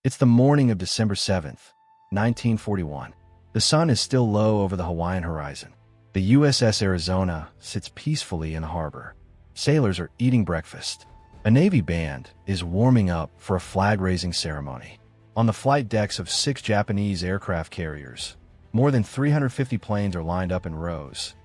It's the morning of December 7th, 1941. The sun is still low over the Hawaiian horizon. The USS Arizona sits peacefully in the harbor. Sailors are eating breakfast. A Navy band is warming up for a flag-raising ceremony. On the flight decks of 6 Japanese aircraft carriers, more than 350 planes are lined up in rows.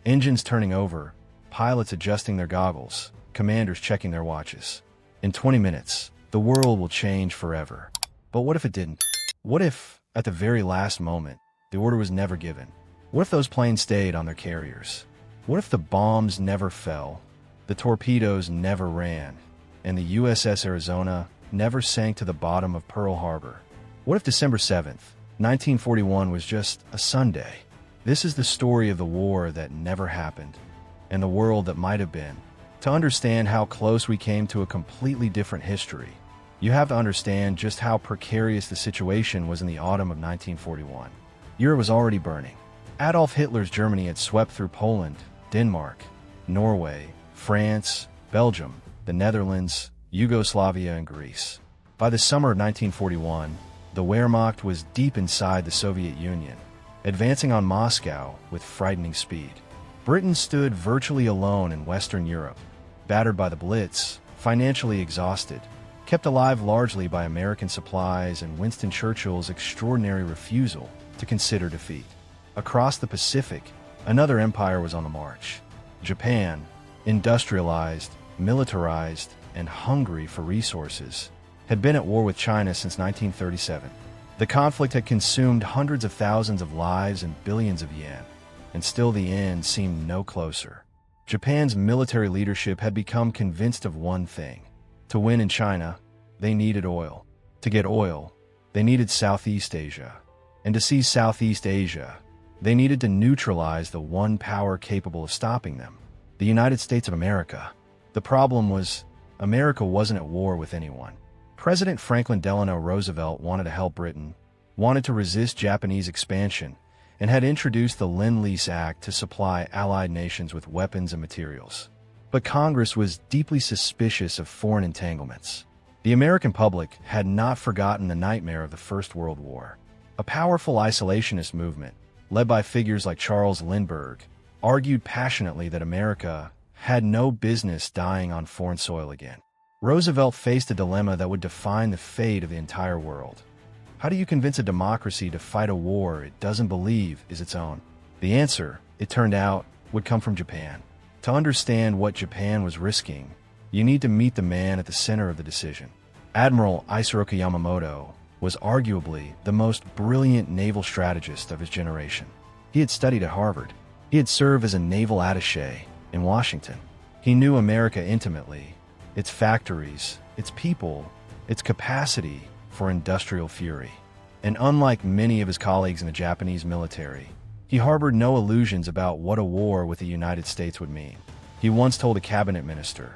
Engines turning over, pilots adjusting their goggles, commanders checking their watches. In 20 minutes, the world will change forever. But what if it didn't? What if, at the very last moment, the order was never given? What if those planes stayed on their carriers? What if the bombs never fell, the torpedoes never ran, and the USS Arizona never sank to the bottom of Pearl Harbor? What if December 7th, 1941 was just a Sunday? This is the story of the war that never happened, and the world that might have been. To understand how close we came to a completely different history, you have to understand just how precarious the situation was in the autumn of 1941. Europe was already burning. Adolf Hitler's Germany had swept through Poland, Denmark, Norway, France, Belgium, the Netherlands, Yugoslavia, and Greece. By the summer of 1941, the Wehrmacht was deep inside the Soviet Union, advancing on Moscow with frightening speed. Britain stood virtually alone in Western Europe, battered by the Blitz, financially exhausted, kept alive largely by American supplies and Winston Churchill's extraordinary refusal to consider defeat. Across the Pacific, another empire was on the march. Japan, industrialized, militarized, and hungry for resources, had been at war with China since 1937. The conflict had consumed hundreds of thousands of lives and billions of yen, and still the end seemed no closer. Japan's military leadership had become convinced of one thing. To win in China, they needed oil. To get oil, they needed Southeast Asia. And to seize Southeast Asia, they needed to neutralize the one power capable of stopping them, the United States of America. The problem was, America wasn't at war with anyone. President Franklin Delano Roosevelt wanted to help Britain, wanted to resist Japanese expansion, and had introduced the Lend-Lease Act to supply Allied nations with weapons and materials. But Congress was deeply suspicious of foreign entanglements. The American public had not forgotten the nightmare of the First World War. A powerful isolationist movement, led by figures like Charles Lindbergh, argued passionately that America had no business dying on foreign soil again. Roosevelt faced a dilemma that would define the fate of the entire world. How do you convince a democracy to fight a war it doesn't believe is its own? The answer, it turned out, would come from Japan. To understand what Japan was risking, you need to meet the man at the center of the decision. Admiral Isoroku Yamamoto was arguably the most brilliant naval strategist of his generation. He had studied at Harvard. He had served as a naval attaché in Washington. He knew America intimately, its factories, its people, its capacity for industrial fury. And unlike many of his colleagues in the Japanese military, he harbored no illusions about what a war with the United States would mean. He once told a cabinet minister,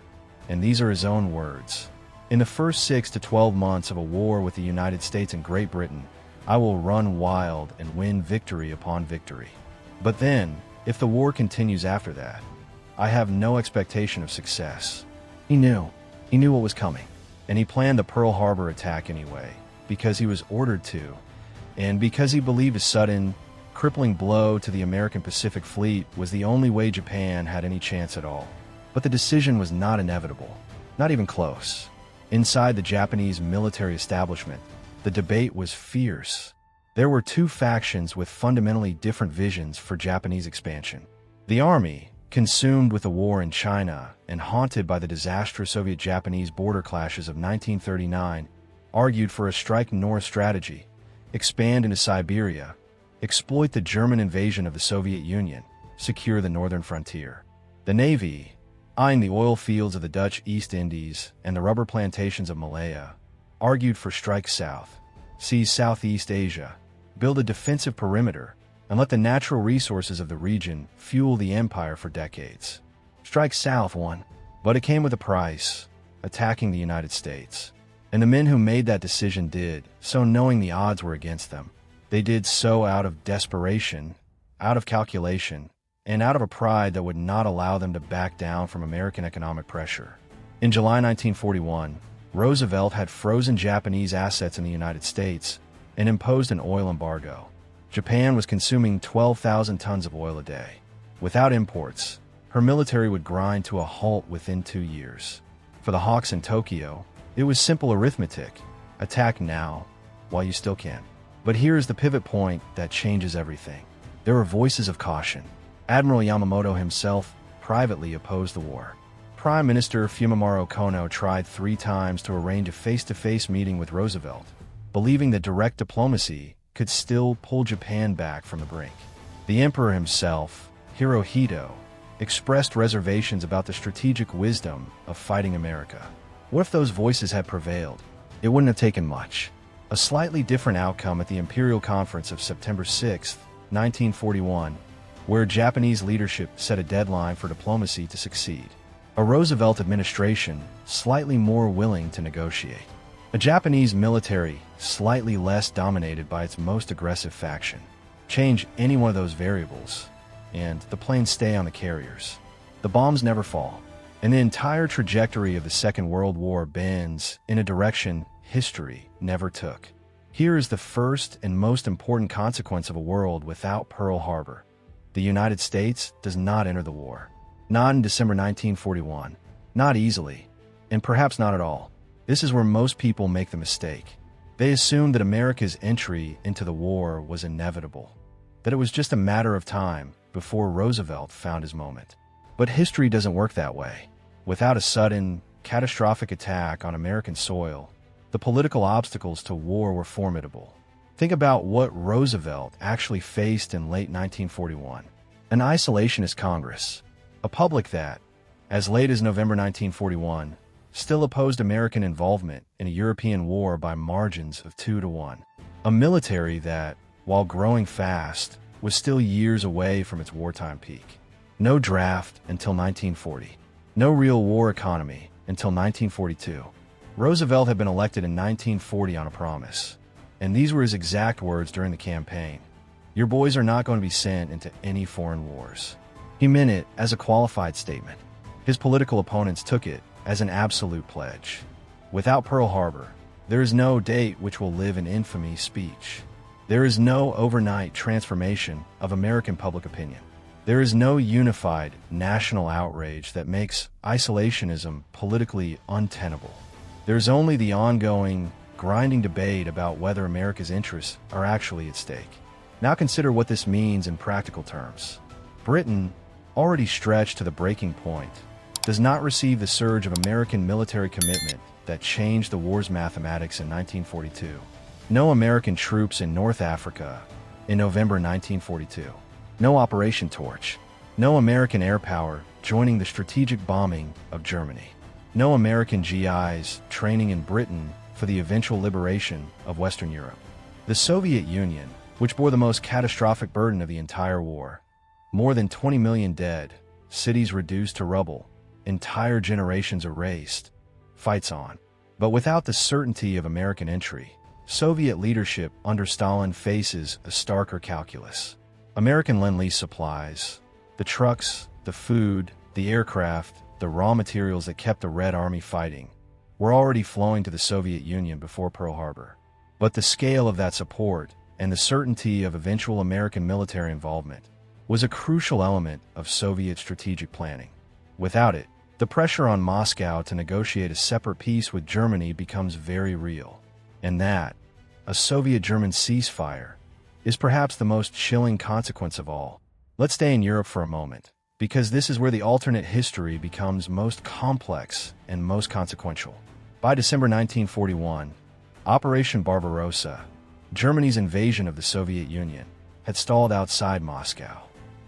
and these are his own words, "In the first 6 to 12 months of a war with the United States and Great Britain, I will run wild and win victory upon victory. But then, if the war continues after that, I have no expectation of success." He knew what was coming, and he planned the Pearl Harbor attack anyway, because he was ordered to, and because he believed a sudden, crippling blow to the American Pacific Fleet was the only way Japan had any chance at all. But the decision was not inevitable, not even close. Inside the Japanese military establishment, the debate was fierce. There were 2 factions with fundamentally different visions for Japanese expansion. The army, consumed with the war in China and haunted by the disastrous Soviet-Japanese border clashes of 1939, argued for a strike north strategy, expand into Siberia, exploit the German invasion of the Soviet Union, secure the northern frontier. The Navy, eyeing the oil fields of the Dutch East Indies and the rubber plantations of Malaya, argued for strike south, seize Southeast Asia, build a defensive perimeter, and let the natural resources of the region fuel the empire for decades. Strike south won, but it came with a price, attacking the United States. And the men who made that decision did so knowing the odds were against them. They did so out of desperation, out of calculation, and out of a pride that would not allow them to back down from American economic pressure. In July 1941, Roosevelt had frozen Japanese assets in the United States and imposed an oil embargo. Japan was consuming 12,000 tons of oil a day. Without imports, her military would grind to a halt within 2 years. For the hawks in Tokyo, it was simple arithmetic. Attack now, while you still can. But here is the pivot point that changes everything. There were voices of caution. Admiral Yamamoto himself privately opposed the war. Prime Minister Fumimaro Kono tried 3 times to arrange a face-to-face meeting with Roosevelt, believing that direct diplomacy could still pull Japan back from the brink. The emperor himself, Hirohito, expressed reservations about the strategic wisdom of fighting America. What if those voices had prevailed? It wouldn't have taken much. A slightly different outcome at the Imperial Conference of September 6, 1941, where Japanese leadership set a deadline for diplomacy to succeed. A Roosevelt administration slightly more willing to negotiate. A Japanese military slightly less dominated by its most aggressive faction. Change any one of those variables, and the planes stay on the carriers. The bombs never fall, and the entire trajectory of the Second World War bends in a direction history never took. Here is the first and most important consequence of a world without Pearl Harbor. The United States does not enter the war. Not in December 1941. Not easily. And perhaps not at all. This is where most people make the mistake. They assume that America's entry into the war was inevitable. That it was just a matter of time before Roosevelt found his moment. But history doesn't work that way. Without a sudden, catastrophic attack on American soil, the political obstacles to war were formidable. Think about what Roosevelt actually faced in late 1941. An isolationist Congress. A public that, as late as November 1941, still opposed American involvement in a European war by margins of 2-1. A military that, while growing fast, was still years away from its wartime peak. No draft until 1940. No real war economy until 1942. Roosevelt had been elected in 1940 on a promise. And these were his exact words during the campaign. Your boys are not going to be sent into any foreign wars. He meant it as a qualified statement. His political opponents took it as an absolute pledge. Without Pearl Harbor, there is no date which will live in infamy speech. There is no overnight transformation of American public opinion. There is no unified national outrage that makes isolationism politically untenable. There's only the ongoing, grinding debate about whether America's interests are actually at stake. Now consider what this means in practical terms. Britain, already stretched to the breaking point, does not receive the surge of American military commitment that changed the war's mathematics in 1942. No American troops in North Africa in November 1942. No Operation Torch. No American air power joining the strategic bombing of Germany. No American GIs training in Britain for the eventual liberation of Western Europe. The Soviet Union, which bore the most catastrophic burden of the entire war. More than 20 million dead, cities reduced to rubble, entire generations erased, fights on. But without the certainty of American entry, Soviet leadership under Stalin faces a starker calculus. American Lend-Lease supplies, the trucks, the food, the aircraft, the raw materials that kept the Red Army fighting, were already flowing to the Soviet Union before Pearl Harbor. But the scale of that support and the certainty of eventual American military involvement was a crucial element of Soviet strategic planning. Without it, the pressure on Moscow to negotiate a separate peace with Germany becomes very real. And that, a Soviet-German ceasefire, is perhaps the most chilling consequence of all. Let's stay in Europe for a moment, because this is where the alternate history becomes most complex and most consequential. By December 1941, Operation Barbarossa, Germany's invasion of the Soviet Union, had stalled outside Moscow.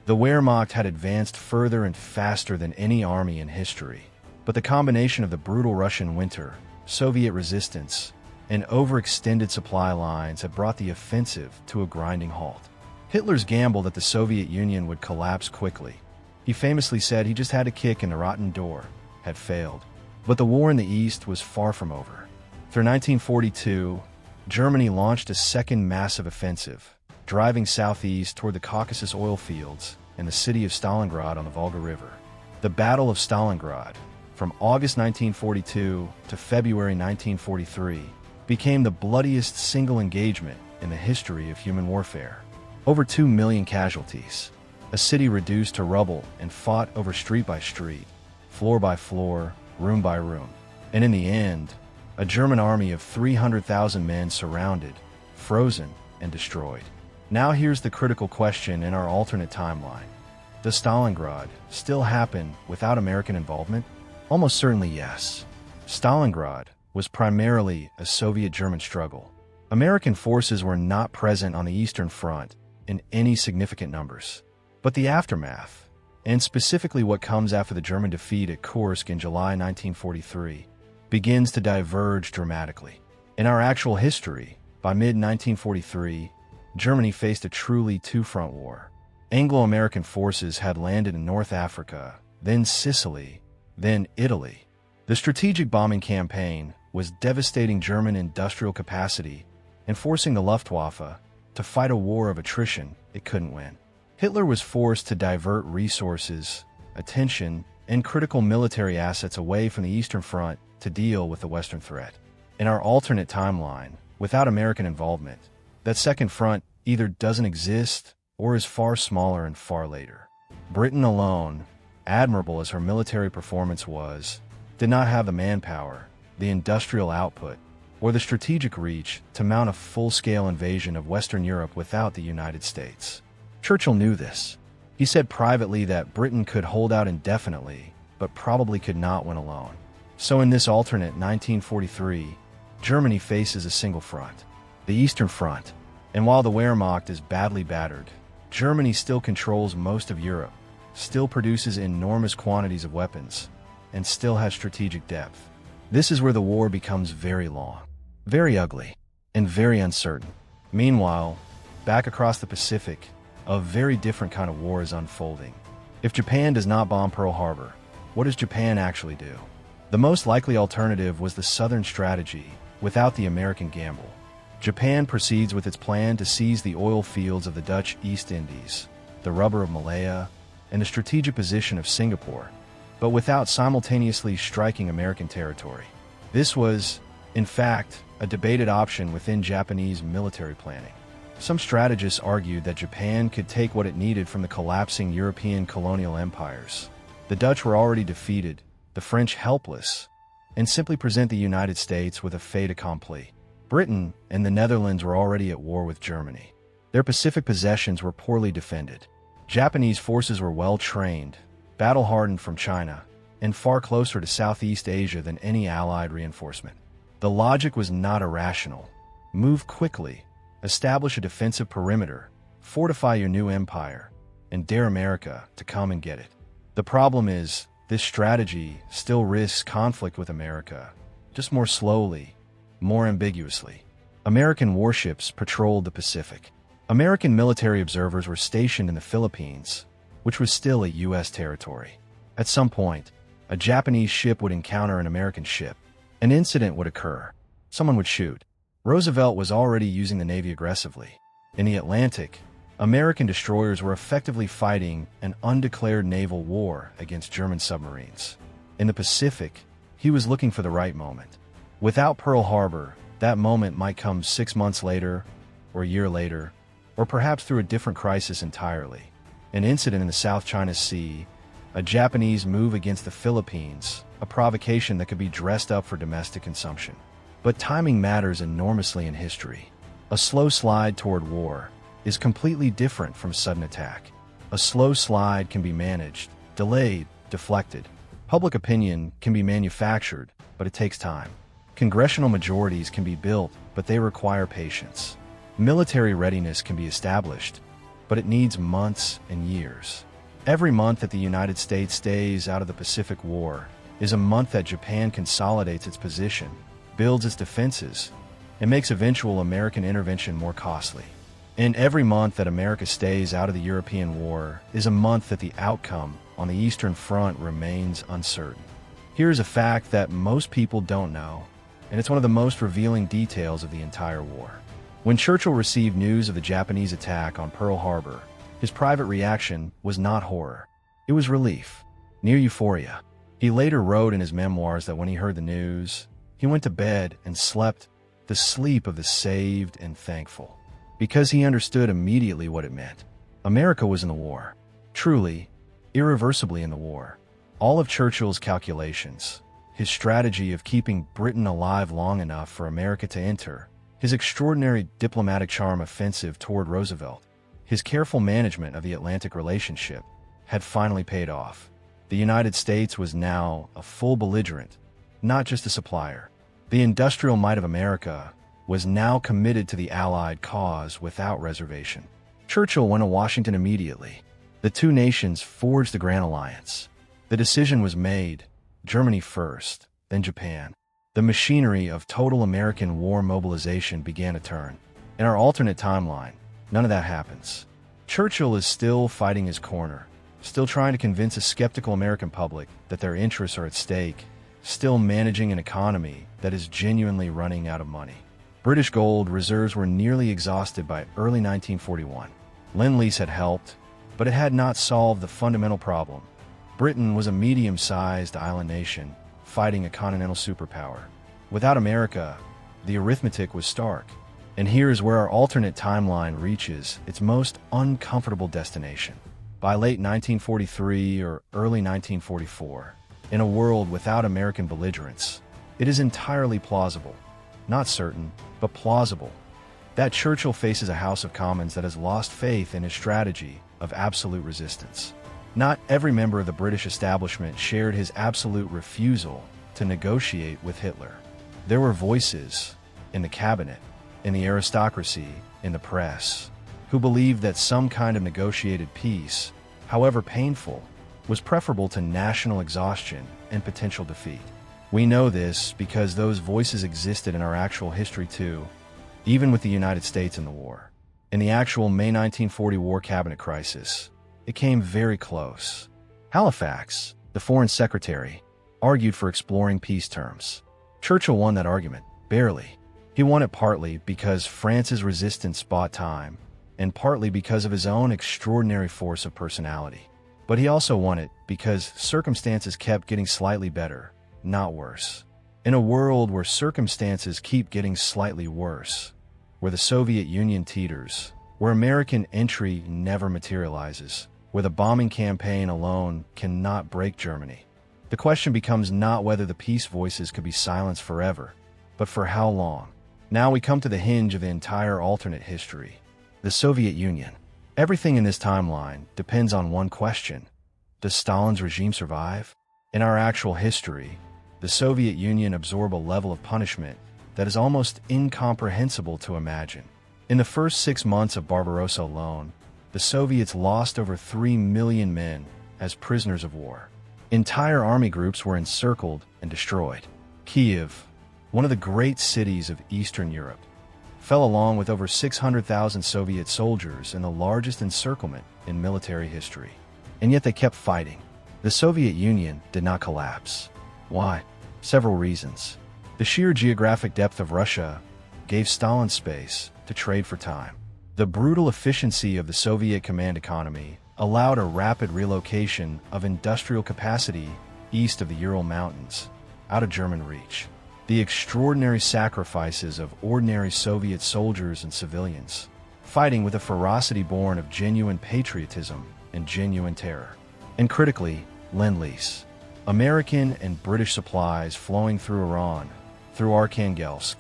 The Wehrmacht had advanced further and faster than any army in history, but the combination of the brutal Russian winter, Soviet resistance, and overextended supply lines had brought the offensive to a grinding halt. Hitler's gamble that the Soviet Union would collapse quickly, he famously said he just had a kick in the rotten door, had failed. But the war in the East was far from over. Through 1942, Germany launched a second massive offensive, driving southeast toward the Caucasus oil fields and the city of Stalingrad on the Volga River. The Battle of Stalingrad, from August 1942 to February 1943, became the bloodiest single engagement in the history of human warfare. Over 2 million casualties, a city reduced to rubble and fought over street by street, floor by floor, room by room. And in the end, a German army of 300,000 men surrounded, frozen, and destroyed. Now here's the critical question in our alternate timeline. Does Stalingrad still happen without American involvement? Almost certainly yes. Stalingrad was primarily a Soviet-German struggle. American forces were not present on the Eastern Front in any significant numbers. But the aftermath, and specifically what comes after the German defeat at Kursk in July 1943, begins to diverge dramatically. In our actual history, by mid-1943, Germany faced a truly two-front war. Anglo-American forces had landed in North Africa, then Sicily, then Italy. The strategic bombing campaign was devastating German industrial capacity and forcing the Luftwaffe to fight a war of attrition it couldn't win. Hitler was forced to divert resources, attention, and critical military assets away from the Eastern Front to deal with the Western threat. In our alternate timeline, without American involvement, that second front either doesn't exist or is far smaller and far later. Britain alone, admirable as her military performance was, did not have the manpower, the industrial output, or the strategic reach to mount a full-scale invasion of Western Europe without the United States. Churchill knew this. He said privately that Britain could hold out indefinitely, but probably could not win alone. So in this alternate 1943, Germany faces a single front, the Eastern Front. And while the Wehrmacht is badly battered, Germany still controls most of Europe, still produces enormous quantities of weapons, and still has strategic depth. This is where the war becomes very long, very ugly, and very uncertain. Meanwhile, back across the Pacific, a very different kind of war is unfolding. If Japan does not bomb Pearl Harbor, what does Japan actually do? The most likely alternative was the Southern strategy, without the American gamble. Japan proceeds with its plan to seize the oil fields of the Dutch East Indies, the rubber of Malaya, and the strategic position of Singapore, but without simultaneously striking American territory. This was, in fact, a debated option within Japanese military planning. Some strategists argued that Japan could take what it needed from the collapsing European colonial empires. The Dutch were already defeated, the French helpless, and simply present the United States with a fait accompli. Britain and the Netherlands were already at war with Germany. Their Pacific possessions were poorly defended. Japanese forces were well-trained, battle-hardened from China, and far closer to Southeast Asia than any Allied reinforcement. The logic was not irrational. Move quickly, establish a defensive perimeter, fortify your new empire, and dare America to come and get it. The problem is, this strategy still risks conflict with America, just more slowly, more ambiguously. American warships patrolled the Pacific. American military observers were stationed in the Philippines, which was still a U.S. territory. At some point, a Japanese ship would encounter an American ship. An incident would occur. Someone would shoot. Roosevelt was already using the Navy aggressively. In the Atlantic, American destroyers were effectively fighting an undeclared naval war against German submarines. In the Pacific, he was looking for the right moment. Without Pearl Harbor, that moment might come 6 months later, or a year later, or perhaps through a different crisis entirely. An incident in the South China Sea, a Japanese move against the Philippines, a provocation that could be dressed up for domestic consumption. But timing matters enormously in history. A slow slide toward war is completely different from sudden attack. A slow slide can be managed, delayed, deflected. Public opinion can be manufactured, but it takes time. Congressional majorities can be built, but they require patience. Military readiness can be established, but it needs months and years. Every month that the United States stays out of the Pacific War is a month that Japan consolidates its position, builds its defenses, and makes eventual American intervention more costly. And every month that America stays out of the European war is a month that the outcome on the Eastern Front remains uncertain. Here's a fact that most people don't know, and it's one of the most revealing details of the entire war. When Churchill received news of the Japanese attack on Pearl Harbor, his private reaction was not horror. It was relief, near euphoria. He later wrote in his memoirs that when he heard the news, he went to bed and slept the sleep of the saved and thankful, because he understood immediately what it meant. America was in the war. Truly, irreversibly in the war. All of Churchill's calculations, his strategy of keeping Britain alive long enough for America to enter, his extraordinary diplomatic charm offensive toward Roosevelt, his careful management of the Atlantic relationship, had finally paid off. The United States was now a full belligerent, not just a supplier. The industrial might of America was now committed to the Allied cause without reservation. Churchill went to Washington immediately. The two nations forged the Grand Alliance. The decision was made, Germany first, then Japan. The machinery of total American war mobilization began to turn. In our alternate timeline, none of that happens. Churchill is still fighting his corner, still trying to convince a skeptical American public that their interests are at stake, still managing an economy that is genuinely running out of money. British gold reserves were nearly exhausted by early 1941. Lend-Lease had helped, but it had not solved the fundamental problem. Britain was a medium-sized island nation fighting a continental superpower. Without America, the arithmetic was stark. And here is where our alternate timeline reaches its most uncomfortable destination. By late 1943 or early 1944, in a world without American belligerents, it is entirely plausible, not certain, but plausible, that Churchill faces a House of Commons that has lost faith in his strategy of absolute resistance. Not every member of the British establishment shared his absolute refusal to negotiate with Hitler. There were voices in the cabinet, in the aristocracy, in the press, who believed that some kind of negotiated peace, however painful, was preferable to national exhaustion and potential defeat. We know this because those voices existed in our actual history too, even with the United States in the war. In the actual May 1940 war cabinet crisis, it came very close. Halifax, the foreign secretary, argued for exploring peace terms. Churchill won that argument, barely. He won it partly because France's resistance bought time, and partly because of his own extraordinary force of personality. But he also won it because circumstances kept getting slightly better, not worse. In a world where circumstances keep getting slightly worse, where the Soviet Union teeters, where American entry never materializes, where the bombing campaign alone cannot break Germany, the question becomes not whether the peace voices could be silenced forever, but for how long. Now we come to the hinge of the entire alternate history, the Soviet Union. Everything in this timeline depends on one question. Does Stalin's regime survive? In our actual history, the Soviet Union absorbed a level of punishment that is almost incomprehensible to imagine. In the first 6 months of Barbarossa alone, the Soviets lost over 3 million men as prisoners of war. Entire army groups were encircled and destroyed. Kiev, one of the great cities of Eastern Europe, fell along with over 600,000 Soviet soldiers in the largest encirclement in military history. And yet they kept fighting. The Soviet Union did not collapse. Why? Several reasons. The sheer geographic depth of Russia gave Stalin space to trade for time. The brutal efficiency of the Soviet command economy allowed a rapid relocation of industrial capacity east of the Ural Mountains, out of German reach. The extraordinary sacrifices of ordinary Soviet soldiers and civilians, fighting with a ferocity born of genuine patriotism and genuine terror. And critically, Lend-Lease. American and British supplies flowing through Iran, through Arkhangelsk,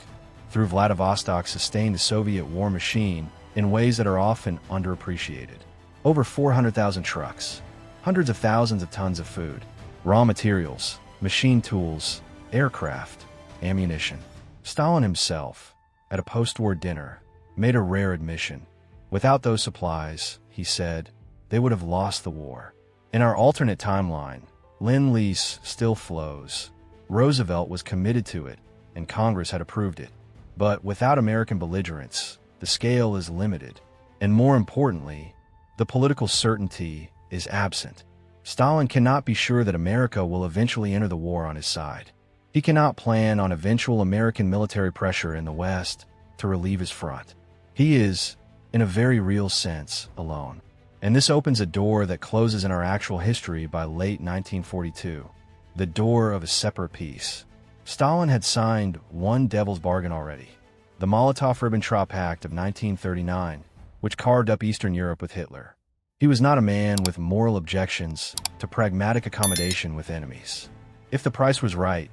through Vladivostok sustained the Soviet war machine in ways that are often underappreciated. Over 400,000 trucks, hundreds of thousands of tons of food, raw materials, machine tools, aircraft, ammunition. Stalin himself, at a post-war dinner, made a rare admission. Without those supplies, he said, they would have lost the war. In our alternate timeline, Lend-Lease still flows. Roosevelt was committed to it, and Congress had approved it. But without American belligerents, the scale is limited. And more importantly, the political certainty is absent. Stalin cannot be sure that America will eventually enter the war on his side. He cannot plan on eventual American military pressure in the West to relieve his front. He is, in a very real sense, alone. And this opens a door that closes in our actual history by late 1942. the door of a separate peace. Stalin had signed one devil's bargain already, the Molotov-Ribbentrop Pact of 1939, which carved up Eastern Europe with Hitler. He was not a man with moral objections to pragmatic accommodation with enemies. If the price was right,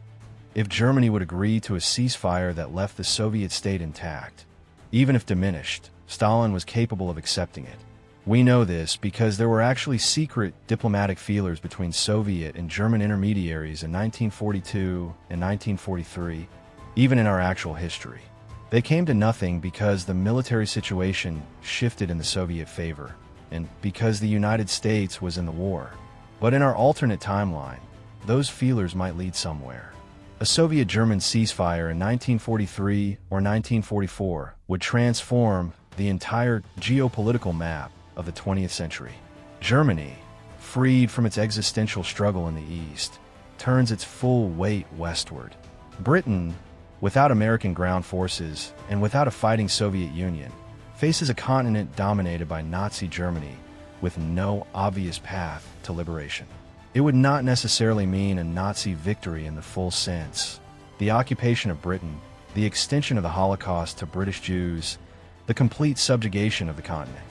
if Germany would agree to a ceasefire that left the Soviet state intact, even if diminished, Stalin was capable of accepting it. We know this because there were actually secret diplomatic feelers between Soviet and German intermediaries in 1942 and 1943, even in our actual history. They came to nothing because the military situation shifted in the Soviet favor, and because the United States was in the war. But in our alternate timeline, those feelers might lead somewhere. A Soviet-German ceasefire in 1943 or 1944 would transform the entire geopolitical map of the 20th century. Germany, freed from its existential struggle in the East, turns its full weight westward. Britain, without American ground forces and without a fighting Soviet Union, faces a continent dominated by Nazi Germany with no obvious path to liberation. It would not necessarily mean a Nazi victory in the full sense. The occupation of Britain, the extension of the Holocaust to British Jews, the complete subjugation of the continent.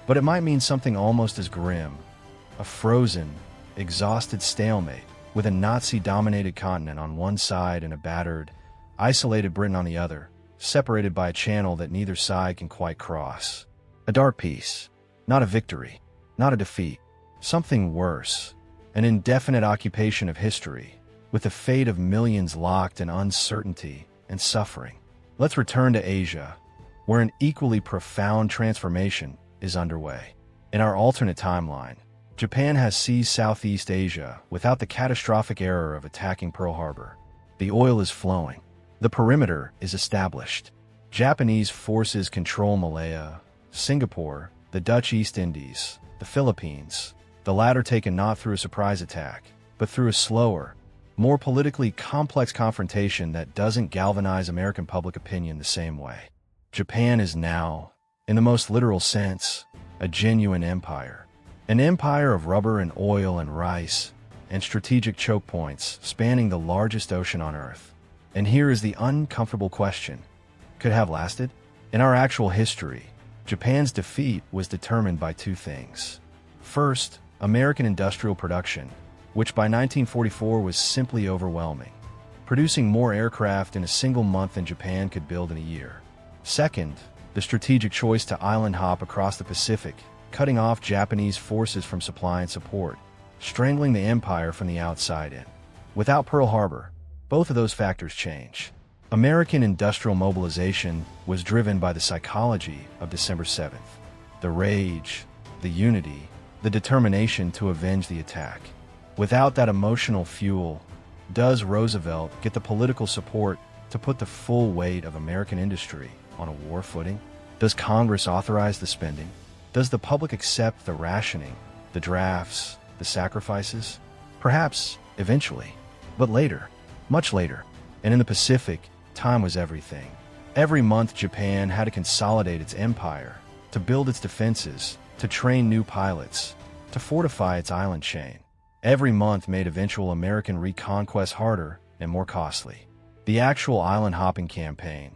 But it might mean something almost as grim, a frozen, exhausted stalemate with a Nazi-dominated continent on one side and a battered, isolated Britain on the other, separated by a channel that neither side can quite cross. A dark peace, not a victory, not a defeat, something worse, an indefinite occupation of history, with the fate of millions locked in uncertainty and suffering. Let's return to Asia, where an equally profound transformation is underway. In our alternate timeline, Japan has seized Southeast Asia without the catastrophic error of attacking Pearl Harbor. The oil is flowing. The perimeter is established. Japanese forces control Malaya, Singapore, the Dutch East Indies, the Philippines, the latter taken not through a surprise attack, but through a slower, more politically complex confrontation that doesn't galvanize American public opinion the same way. Japan is now, in the most literal sense, a genuine empire. An empire of rubber and oil and rice, and strategic choke points spanning the largest ocean on Earth. And here is the uncomfortable question. Could it have lasted? In our actual history, Japan's defeat was determined by two things. First, American industrial production, which by 1944 was simply overwhelming, producing more aircraft in a single month than Japan could build in a year. Second, the strategic choice to island hop across the Pacific, cutting off Japanese forces from supply and support, strangling the empire from the outside in. Without Pearl Harbor, both of those factors change. American industrial mobilization was driven by the psychology of December 7th, the rage, the unity, the determination to avenge the attack. Without that emotional fuel, does Roosevelt get the political support to put the full weight of American industry on a war footing? Does Congress authorize the spending? Does the public accept the rationing, the drafts, the sacrifices? Perhaps, eventually. But later, much later, and in the Pacific, time was everything. Every month Japan had to consolidate its empire, to build its defenses, to train new pilots, to fortify its island chain. Every month made eventual American reconquest harder and more costly. The actual island hopping campaign,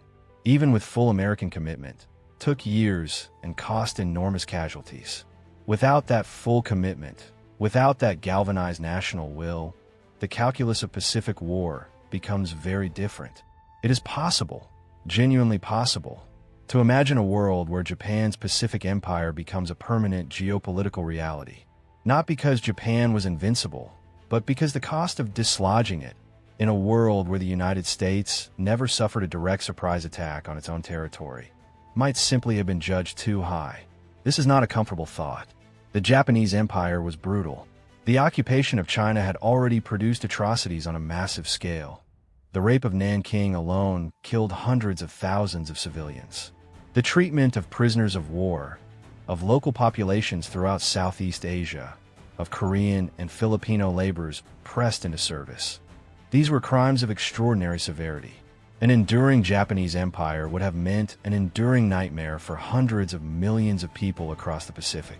even with full American commitment, took years and cost enormous casualties. Without that full commitment, without that galvanized national will, the calculus of Pacific War becomes very different. It is possible, genuinely possible, to imagine a world where Japan's Pacific Empire becomes a permanent geopolitical reality. Not because Japan was invincible, but because the cost of dislodging it, in a world where the United States never suffered a direct surprise attack on its own territory, might simply have been judged too high. This is not a comfortable thought. The Japanese Empire was brutal. The occupation of China had already produced atrocities on a massive scale. The rape of Nanking alone killed hundreds of thousands of civilians. The treatment of prisoners of war, of local populations throughout Southeast Asia, of Korean and Filipino laborers pressed into service. These were crimes of extraordinary severity. An enduring Japanese empire would have meant an enduring nightmare for hundreds of millions of people across the Pacific.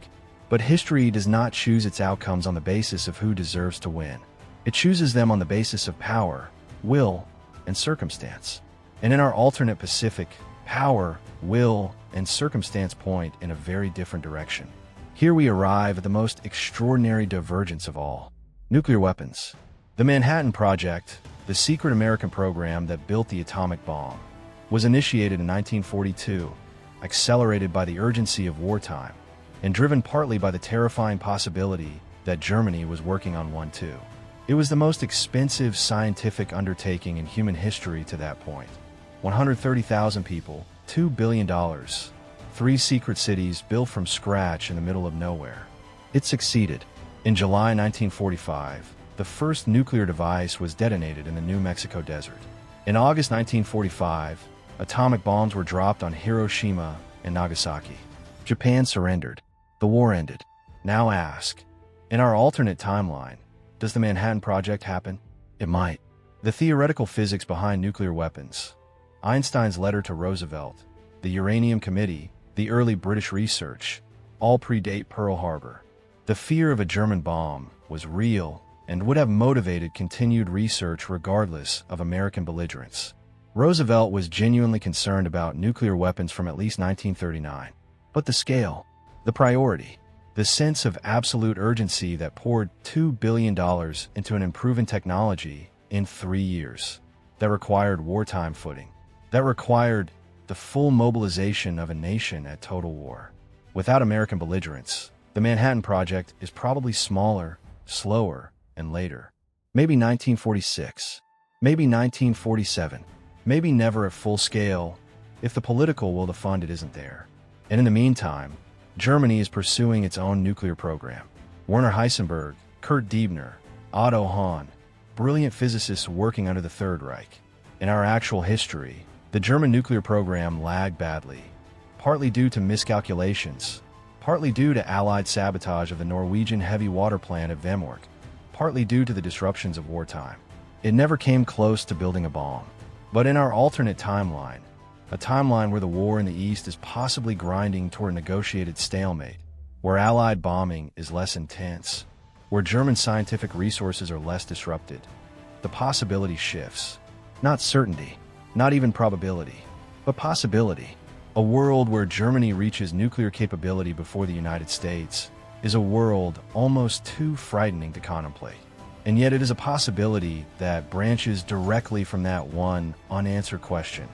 But history does not choose its outcomes on the basis of who deserves to win. It chooses them on the basis of power, will, and circumstance. And in our alternate Pacific, power, will, and circumstance point in a very different direction. Here we arrive at the most extraordinary divergence of all: nuclear weapons. The Manhattan Project, the secret American program that built the atomic bomb, was initiated in 1942, accelerated by the urgency of wartime, and driven partly by the terrifying possibility that Germany was working on one too. It was the most expensive scientific undertaking in human history to that point. 130,000 people, $2 billion, 3 secret cities built from scratch in the middle of nowhere. It succeeded. In July 1945, the first nuclear device was detonated in the New Mexico desert. In August 1945, atomic bombs were dropped on Hiroshima and Nagasaki. Japan surrendered. The war ended. Now ask, in our alternate timeline, does the Manhattan Project happen? It might. The theoretical physics behind nuclear weapons, Einstein's letter to Roosevelt, the Uranium Committee, the early British research, all predate Pearl Harbor. The fear of a German bomb was real and would have motivated continued research regardless of American belligerence. Roosevelt was genuinely concerned about nuclear weapons from at least 1939. But the scale, the priority, the sense of absolute urgency that poured $2 billion into an unproven technology in 3 years, that required wartime footing, that required the full mobilization of a nation at total war. Without American belligerence, the Manhattan Project is probably smaller, slower, and later. Maybe 1946, maybe 1947, maybe never at full scale, if the political will to fund it isn't there. And in the meantime, Germany is pursuing its own nuclear program. Werner Heisenberg, Kurt Diebner, Otto Hahn, brilliant physicists working under the Third Reich. In our actual history, the German nuclear program lagged badly, partly due to miscalculations, partly due to Allied sabotage of the Norwegian heavy water plant at Vemork, partly due to the disruptions of wartime. It never came close to building a bomb. But in our alternate timeline, a timeline where the war in the East is possibly grinding toward a negotiated stalemate, where Allied bombing is less intense, where German scientific resources are less disrupted, the possibility shifts. Not certainty, not even probability, but possibility. A world where Germany reaches nuclear capability before the United States is a world almost too frightening to contemplate. And yet it is a possibility that branches directly from that one unanswered question.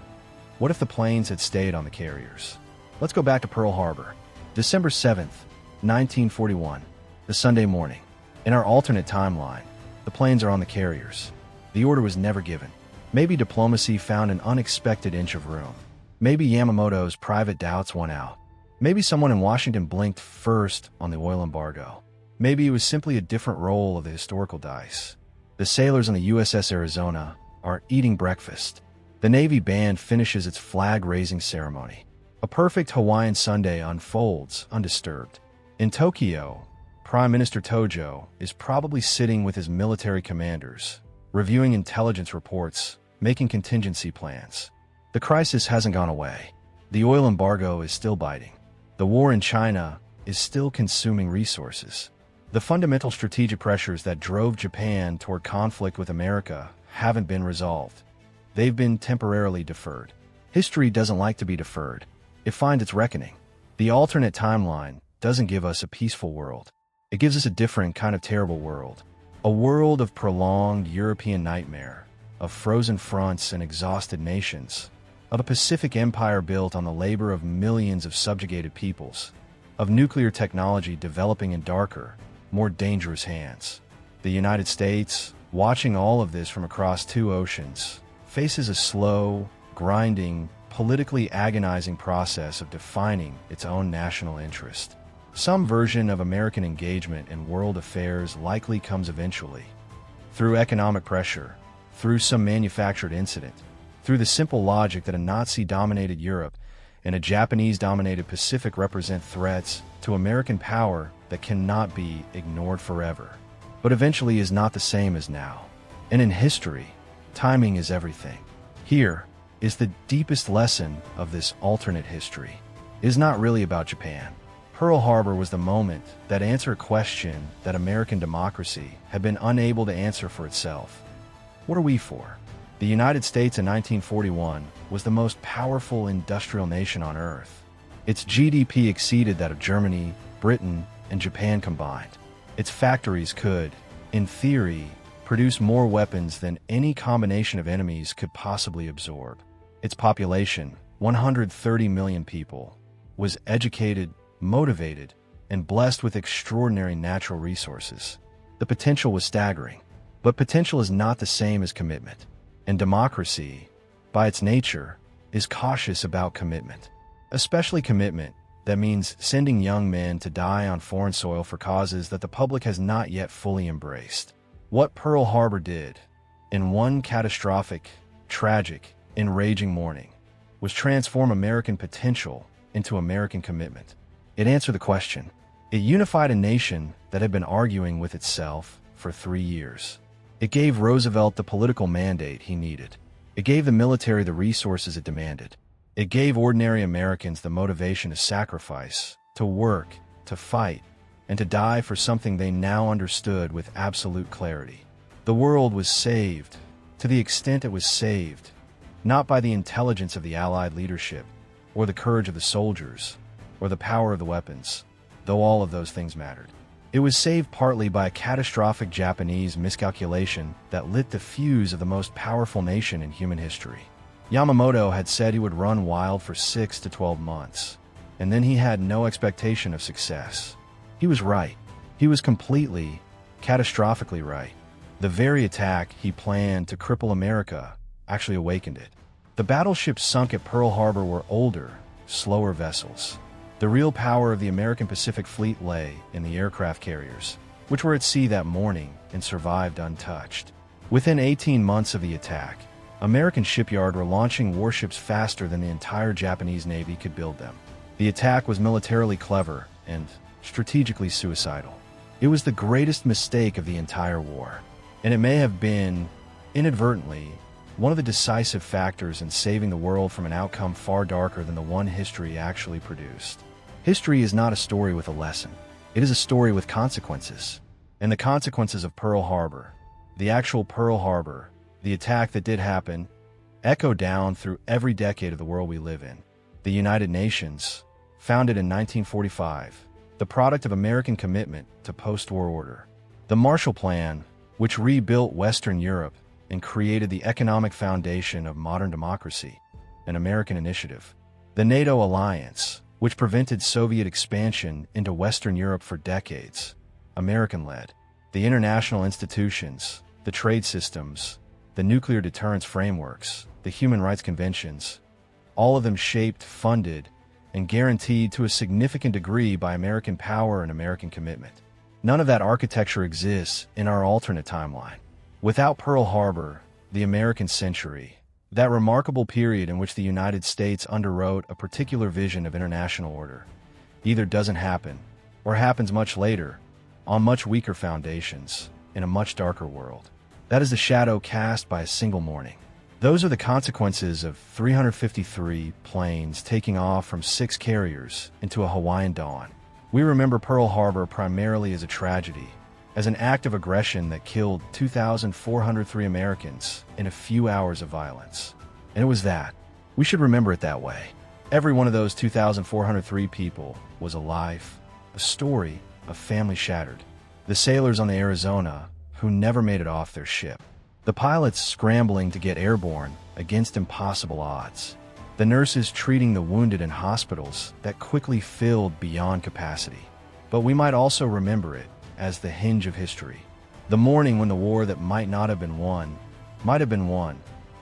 What if the planes had stayed on the carriers? Let's go back to Pearl Harbor. December 7th, 1941, the Sunday morning. In our alternate timeline, the planes are on the carriers. The order was never given. Maybe diplomacy found an unexpected inch of room. Maybe Yamamoto's private doubts won out. Maybe someone in Washington blinked first on the oil embargo. Maybe it was simply a different roll of the historical dice. The sailors on the USS Arizona are eating breakfast. The Navy band finishes its flag-raising ceremony. A perfect Hawaiian Sunday unfolds undisturbed. In Tokyo, Prime Minister Tojo is probably sitting with his military commanders, reviewing intelligence reports, making contingency plans. The crisis hasn't gone away. The oil embargo is still biting. The war in China is still consuming resources. The fundamental strategic pressures that drove Japan toward conflict with America haven't been resolved. They've been temporarily deferred. History doesn't like to be deferred. It finds its reckoning. The alternate timeline doesn't give us a peaceful world. It gives us a different kind of terrible world. A world of prolonged European nightmare, of frozen fronts and exhausted nations, of a Pacific empire built on the labor of millions of subjugated peoples, of nuclear technology developing in darker, more dangerous hands. The United States, watching all of this from across 2 oceans, faces a slow, grinding, politically agonizing process of defining its own national interest. Some version of American engagement in world affairs likely comes eventually. Through economic pressure, through some manufactured incident, through the simple logic that a Nazi-dominated Europe and a Japanese-dominated Pacific represent threats to American power that cannot be ignored forever, but eventually is not the same as now. And in history, timing is everything. Here is the deepest lesson of this alternate history. It is not really about Japan. Pearl Harbor was the moment that answered a question that American democracy had been unable to answer for itself. What are we for? The United States in 1941 was the most powerful industrial nation on Earth. Its GDP exceeded that of Germany, Britain, and Japan combined. Its factories could, in theory, produce more weapons than any combination of enemies could possibly absorb. Its population, 130 million people, was educated, motivated, and blessed with extraordinary natural resources. The potential was staggering, but potential is not the same as commitment. And democracy, by its nature, is cautious about commitment. Especially commitment that means sending young men to die on foreign soil for causes that the public has not yet fully embraced. What Pearl Harbor did, in one catastrophic, tragic, enraging morning, was transform American potential into American commitment. It answered the question. It unified a nation that had been arguing with itself for 3 years. It gave Roosevelt the political mandate he needed. It gave the military the resources it demanded. It gave ordinary Americans the motivation to sacrifice, to work, to fight, and to die for something they now understood with absolute clarity. The world was saved, to the extent it was saved, not by the intelligence of the Allied leadership, or the courage of the soldiers, or the power of the weapons, though all of those things mattered. It was saved partly by a catastrophic Japanese miscalculation that lit the fuse of the most powerful nation in human history. Yamamoto had said he would run wild for 6 to 12 months, and then he had no expectation of success. He was right. He was completely, catastrophically right. The very attack he planned to cripple America actually awakened it. The battleships sunk at Pearl Harbor were older, slower vessels. The real power of the American Pacific Fleet lay in the aircraft carriers, which were at sea that morning and survived untouched. Within 18 months of the attack, American shipyards were launching warships faster than the entire Japanese Navy could build them. The attack was militarily clever and strategically suicidal. It was the greatest mistake of the entire war, and it may have been, inadvertently, one of the decisive factors in saving the world from an outcome far darker than the one history actually produced. History is not a story with a lesson. It is a story with consequences. And the consequences of Pearl Harbor, the actual Pearl Harbor, the attack that did happen, echo down through every decade of the world we live in. The United Nations, founded in 1945, the product of American commitment to post-war order. The Marshall Plan, which rebuilt Western Europe and created the economic foundation of modern democracy, an American initiative. The NATO alliance, which prevented Soviet expansion into Western Europe for decades, American-led. The international institutions, the trade systems, the nuclear deterrence frameworks, the human rights conventions, all of them shaped, funded, and guaranteed to a significant degree by American power and American commitment. None of that architecture exists in our alternate timeline. Without Pearl Harbor, the American century, that remarkable period in which the United States underwrote a particular vision of international order, either doesn't happen, or happens much later, on much weaker foundations, in a much darker world. That is the shadow cast by a single morning. Those are the consequences of 353 planes taking off from 6 carriers into a Hawaiian dawn. We remember Pearl Harbor primarily as a tragedy, as an act of aggression that killed 2,403 Americans in a few hours of violence. And it was that. We should remember it that way. Every one of those 2,403 people was a life, a story, a family shattered. The sailors on the Arizona who never made it off their ship. The pilots scrambling to get airborne against impossible odds. The nurses treating the wounded in hospitals that quickly filled beyond capacity. But we might also remember it as the hinge of history. The morning when the war that might not have been won, might have been won,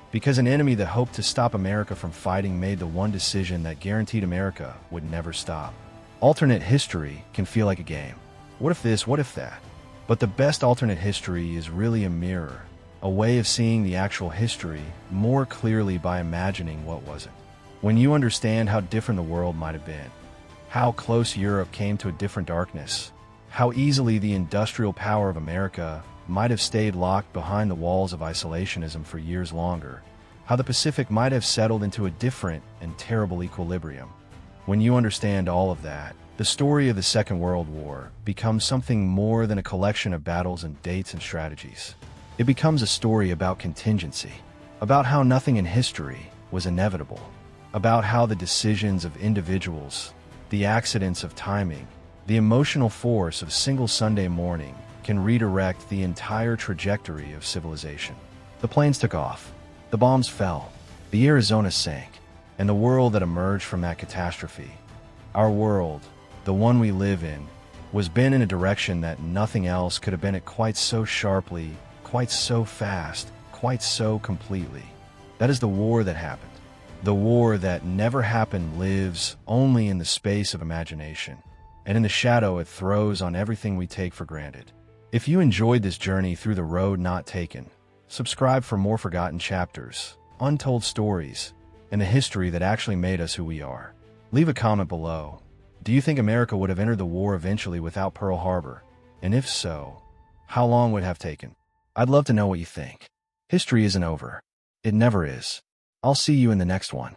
because an enemy that hoped to stop America from fighting made the one decision that guaranteed America would never stop. Alternate history can feel like a game. What if this, what if that? But the best alternate history is really a mirror, a way of seeing the actual history more clearly by imagining what wasn't. When you understand how different the world might have been, how close Europe came to a different darkness, how easily the industrial power of America might have stayed locked behind the walls of isolationism for years longer, how the Pacific might have settled into a different and terrible equilibrium, When you understand all of that, the story of the Second World War becomes something more than a collection of battles and dates and strategies. It becomes a story about contingency, about how nothing in history was inevitable, about how the decisions of individuals, the accidents of timing, the emotional force of a single Sunday morning can redirect the entire trajectory of civilization. The planes took off, the bombs fell, the Arizona sank, and the world that emerged from that catastrophe, our world, the one we live in, was bent in a direction that nothing else could have been it quite so sharply, quite so fast, quite so completely. That is the war that happened. The war that never happened lives only in the space of imagination, and in the shadow it throws on everything we take for granted. If you enjoyed this journey through the road not taken, subscribe for more forgotten chapters, untold stories, and the history that actually made us who we are. Leave a comment below. Do you think America would have entered the war eventually without Pearl Harbor? And if so, how long would it have taken? I'd love to know what you think. History isn't over. It never is. I'll see you in the next one.